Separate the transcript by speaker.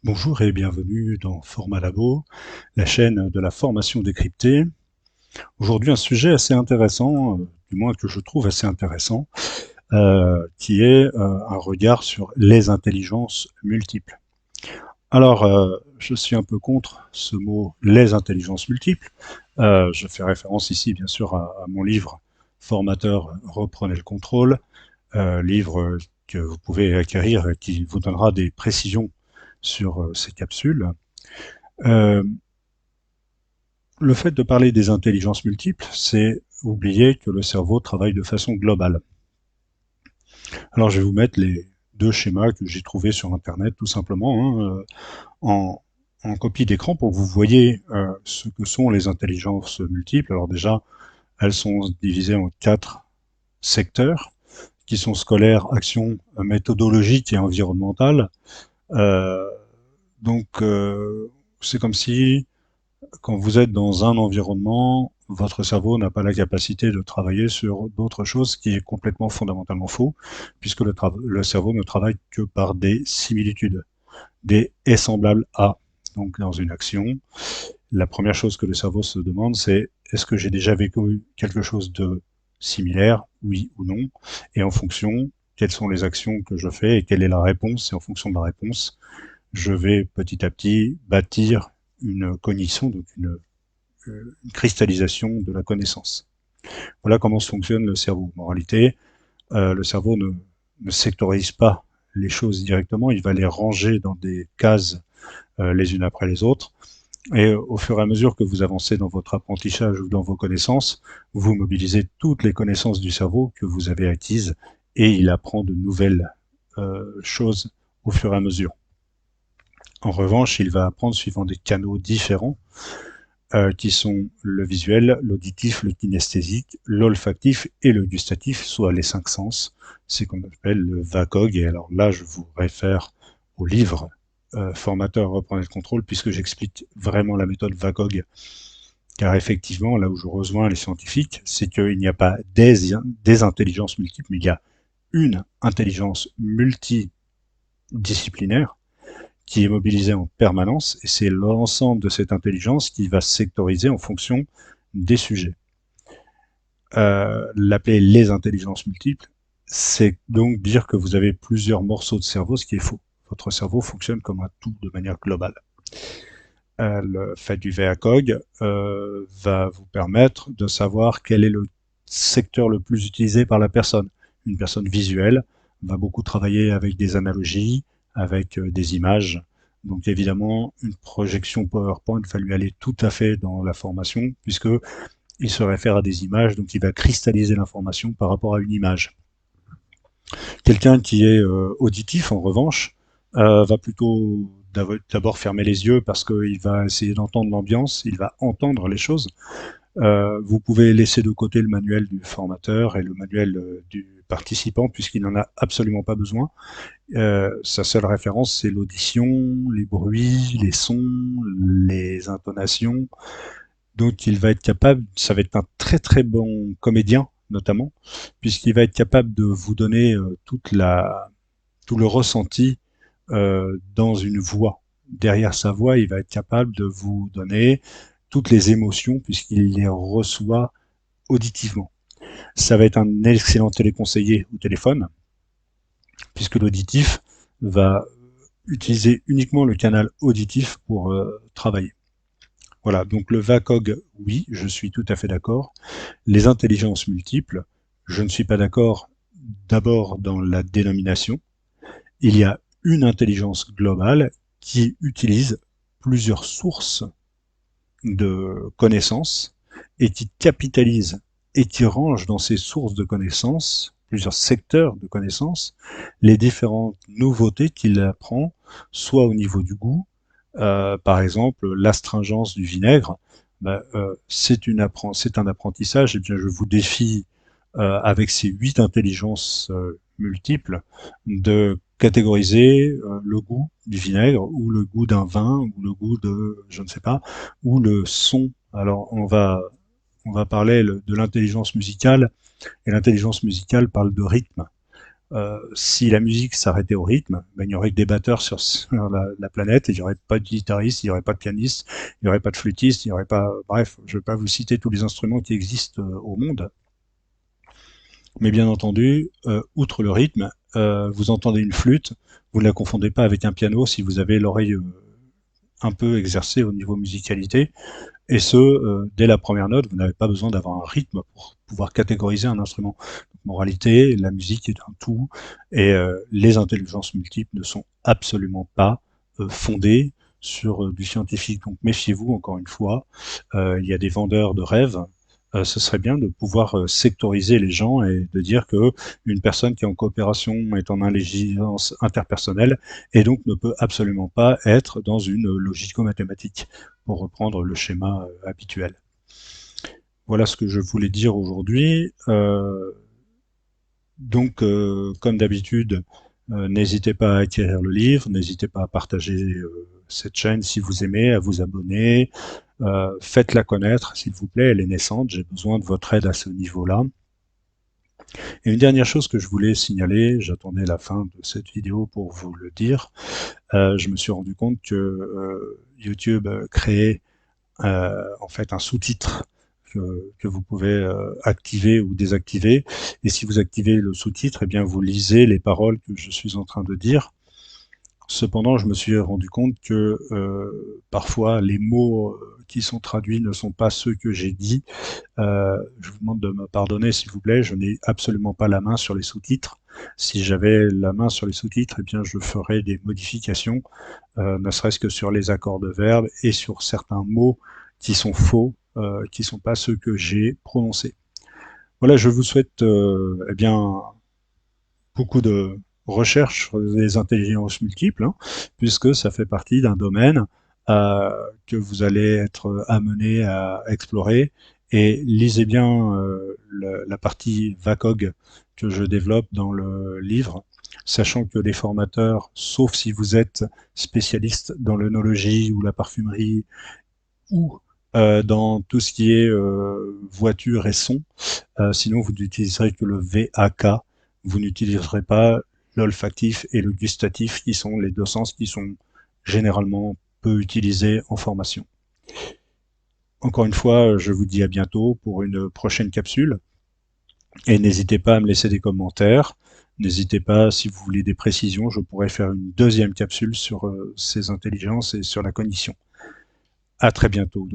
Speaker 1: Bonjour et bienvenue dans Format Labo, la chaîne de la formation décryptée. Aujourd'hui, un sujet assez intéressant, du moins que je trouve assez intéressant, qui est un regard sur les intelligences multiples. Alors, je suis un peu contre ce mot les intelligences multiples. Je fais référence ici, bien sûr, à mon livre Formateur, reprenez le contrôle, livre que vous pouvez acquérir et qui vous donnera des précisions sur ces capsules. Euh, Le fait de parler des intelligences multiples, c'est oublier que le cerveau travaille de façon globale. Alors je vais vous mettre les deux schémas que j'ai trouvés sur Internet, tout simplement, en, en copie d'écran pour que vous voyez ce que sont les intelligences multiples. Alors déjà, elles sont divisées en 4 secteurs, qui sont scolaires, action, méthodologique et environnementale. Euh, donc, c'est comme si quand vous êtes dans un environnement, votre cerveau n'a pas la capacité de travailler sur d'autres choses, ce qui est complètement fondamentalement faux, puisque le cerveau ne travaille que par des similitudes. Des est semblable à. Donc dans une action, la première chose que le cerveau se demande, c'est est-ce que j'ai déjà vécu quelque chose de similaire, oui ou non, et en fonction, quelles sont les actions que je fais et quelle est la réponse, et en fonction de la réponse, je vais petit à petit bâtir une cognition, donc une cristallisation de la connaissance. Voilà comment fonctionne le cerveau. En réalité, le cerveau ne sectorise pas les choses directement, il va les ranger dans des cases les unes après les autres. Et au fur et à mesure que vous avancez dans votre apprentissage ou dans vos connaissances, vous mobilisez toutes les connaissances du cerveau que vous avez acquises et il apprend de nouvelles choses au fur et à mesure. En revanche, il va apprendre suivant des canaux différents qui sont le visuel, l'auditif, le kinesthésique, l'olfactif et le gustatif, soit les 5 sens. C'est qu'on appelle le VACOG. Et alors là, je vous réfère au livre Formateur, reprenez le contrôle, puisque j'explique vraiment la méthode VACOG. Car effectivement, là où je rejoins les scientifiques, c'est qu'il n'y a pas des intelligences multiples, mais il y a une intelligence multidisciplinaire qui est mobilisée en permanence, et c'est l'ensemble de cette intelligence qui va sectoriser en fonction des sujets. L'appeler les intelligences multiples, c'est donc dire que vous avez plusieurs morceaux de cerveau, ce qui est faux. Votre cerveau fonctionne comme un tout de manière globale. Le fait du VACOG va vous permettre de savoir quel est le secteur le plus utilisé par la personne. Une personne visuelle va beaucoup travailler avec des analogies, avec des images. Donc évidemment, une projection PowerPoint va lui aller tout à fait dans la formation, puisque il se réfère à des images, donc il va cristalliser l'information par rapport à une image. Quelqu'un qui est auditif, en revanche, va plutôt d'abord fermer les yeux parce qu'il va essayer d'entendre l'ambiance, il va entendre les choses. Vous pouvez laisser de côté le manuel du formateur et le manuel du participant puisqu'il n'en a absolument pas besoin. Sa seule référence, c'est l'audition, les bruits, les sons, les intonations. Donc il va être capable, ça va être un très très bon comédien notamment, puisqu'il va être capable de vous donner tout le ressenti dans une voix. Derrière sa voix, il va être capable de vous donner toutes les émotions puisqu'il les reçoit auditivement. Ça va être un excellent téléconseiller au téléphone, puisque l'auditif va utiliser uniquement le canal auditif pour travailler. Voilà, donc le VACOG, oui, je suis tout à fait d'accord. Les intelligences multiples, je ne suis pas d'accord d'abord dans la dénomination. Il y a une intelligence globale qui utilise plusieurs sources de connaissances et qui capitalise et qui range dans ces sources de connaissances, plusieurs secteurs de connaissances, les différentes nouveautés qu'il apprend, soit au niveau du goût, par exemple l'astringence du vinaigre, c'est un apprentissage, et bien je vous défie avec ces 8 intelligences multiples de catégoriser le goût du vinaigre ou le goût d'un vin ou le goût de je ne sais pas ou le son. Alors on va parler de l'intelligence musicale et l'intelligence musicale parle de rythme. Si la musique s'arrêtait au rythme, ben, il n'y aurait que des batteurs sur la planète, et il n'y aurait pas de guitariste, il n'y aurait pas de pianiste, il n'y aurait pas de flûtiste, il n'y aurait pas... Bref, je ne vais pas vous citer tous les instruments qui existent au monde. Mais bien entendu, outre le rythme, vous entendez une flûte, vous ne la confondez pas avec un piano si vous avez l'oreille un peu exercée au niveau musicalité, et ce, dès la première note, vous n'avez pas besoin d'avoir un rythme pour pouvoir catégoriser un instrument. Donc, en réalité, la musique est un tout, et les intelligences multiples ne sont absolument pas fondées sur du scientifique. Donc méfiez-vous, encore une fois, il y a des vendeurs de rêves. Ce serait bien de pouvoir sectoriser les gens et de dire que une personne qui est en coopération est en intelligence interpersonnelle et donc ne peut absolument pas être dans une logico-mathématique, pour reprendre le schéma habituel. Voilà ce que je voulais dire aujourd'hui. Donc, comme d'habitude, n'hésitez pas à acquérir le livre, n'hésitez pas à partager cette chaîne si vous aimez, à vous abonner, faites-la connaître, s'il vous plaît, elle est naissante, j'ai besoin de votre aide à ce niveau-là. Et une dernière chose que je voulais signaler, j'attendais la fin de cette vidéo pour vous le dire, je me suis rendu compte que YouTube créait en fait un sous-titre que vous pouvez activer ou désactiver. Et si vous activez le sous-titre, eh bien vous lisez les paroles que je suis en train de dire. Cependant, je me suis rendu compte que parfois les mots qui sont traduits ne sont pas ceux que j'ai dit. Je vous demande de me pardonner, s'il vous plaît, je n'ai absolument pas la main sur les sous-titres. Si j'avais la main sur les sous-titres, eh bien je ferais des modifications, ne serait-ce que sur les accords de verbe et sur certains mots qui sont faux, qui ne sont pas ceux que j'ai prononcés. Voilà, je vous souhaite eh bien beaucoup de recherche sur les intelligences multiples, hein, puisque ça fait partie d'un domaine que vous allez être amené à explorer. Et lisez bien la partie VACOG que je développe dans le livre, sachant que les formateurs, sauf si vous êtes spécialiste dans l'œnologie ou la parfumerie ou dans tout ce qui est voiture et son, sinon vous n'utiliserez que le VAK, vous n'utiliserez pas l'olfactif et le gustatif, qui sont les deux sens qui sont généralement peu utilisés en formation. Encore une fois, je vous dis à bientôt pour une prochaine capsule, et n'hésitez pas à me laisser des commentaires. N'hésitez pas, si vous voulez des précisions, je pourrais faire une deuxième capsule sur ces intelligences et sur la cognition. À très bientôt.